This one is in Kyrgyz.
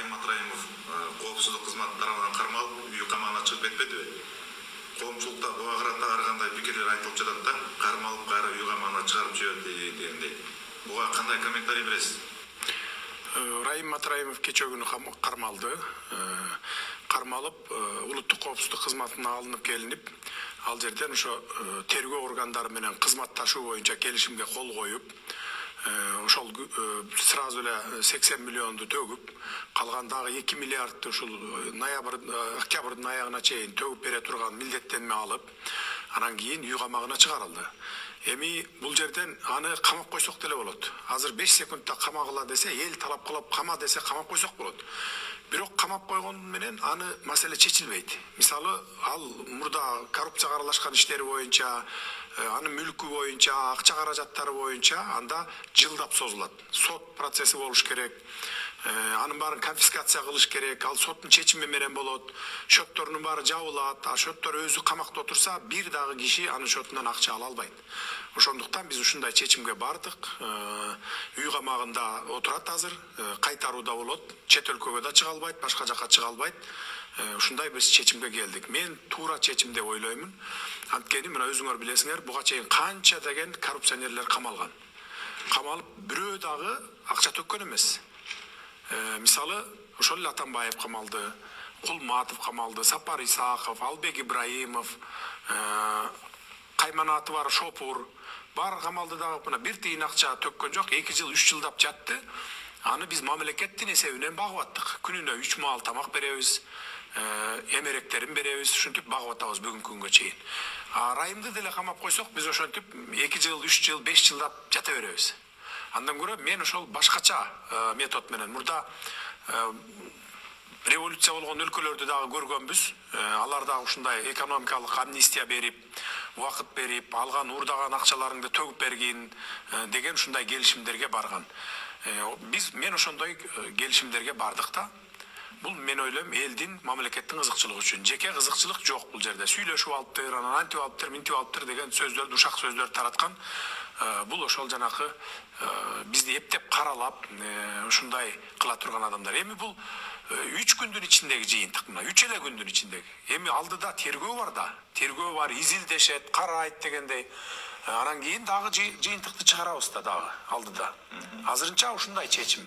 Райым Матраимов коопсуздук кызматы тарабынан кармалып, үй камагына чыгып кетпедиби? Коомчулукта буга карата ар кандай пикирлер айтылып жатат да, кармалып кайра үй камагына чыгарып жиберди дегендей. Буга кандай комментарий бересиз? Райым Матраимов кече күнү кармалды. Кармалып, улуттук коопсуздук кызматына алынып келинип, ал жерден ошо тергөө органдары менен кызматташуу боюнча келишимге кол коюп, ошол сразу эле 80 миллионду төгүп, калган дагы 2 миллиардты ушул октябрдын аягына чейин төгүп бере турган милдеттенме алып, анан кийин үй камагына чыгарылды. Эми бул жерден аны камап койсок деле болот. Азыр 5 секундта камагыла десе, эл талап кылып кама десе камап койсок болот. Бирок камап койгон менен аны маселе чечилбейт. Мисалы, ал мурда коррупцияга аралашкан иштери боюнча, анын мүлкү боюнча, акча каражаттары боюнча анда жылдап созулат. Сот процесси болуш керек. Анын баарын конфискация кылыш керек, ал соттун чечими менен болот. Шотторунун баары жабылат, а шоттор өзү камакта отурса, бир дагы киши анын шотунан акча ала албайт. Ошондуктан биз ушундай чечимге бардык. Үй камагында отурат азыр, кайтарууда болот, чет өлкөгө да чыга албайт, башка жакка чыга албайт. Ушундай биз чечимге келдик. Мен туура чечим деп ойлоймун. Анткени мына өзүңөр билесиңер, буга чейин канча деген коррупционерлер камалган. Камалып бирөө дагы акча төккөн эмес. Мисалы, ошол эле Атамбаев камалды, Кулматов камалды, Сапар Исаков, Албек Ибраимов, Кайманаты бар Шопур, бар камалды дагы мына бир тиын акча төккөн жок, 2 жыл, 3 жылдап жатты. Аны биз мамлекеттин эсебинен багып аттык. Күнүнө 3 маал тамак беребиз, эмеректерин беребиз, ушинтип багып атабыз бүгүнкү күнгө чейин. Райымды деле камап койсок, биз ошентип 2 жыл, 3 жыл, 5 жылдап жата беребиз. Андан көрө мен ошол башкача метод менен мурда революция болгон өлкөлөрдү дагы көргөнбүз. Алар дагы ушундай экономикалык амнистия берип, убакыт берип, алган уурдаган акчаларыңды төгүп бергин деген ушундай келишимдерге барган. Мен ошондой келишимдерге бардык да. Бул мен ойлойм элдин, мамлекеттин кызыкчылыгы үчүн. Жеке кызыкчылык жок бул жерде. Сүйлөшүп алыптыр, анан антип алыптыр, минтип алыптыр деген сөздөр, ушак сөздөр тараткан. Бул ошол жанакы бизди эптеп каралап, ушундай кыла турган адамдар. Эми бул 3 күндүн ичиндеги жыйынтык мына, 3 эле күндүн ичиндеги. Эми алдыда тергөө бар да. Тергөө бар, изилдешет, карайт дегендей. Анан кийин дагы жыйынтыкты чыгарабыз да дагы алдыда. Азырынча ушундай чечим.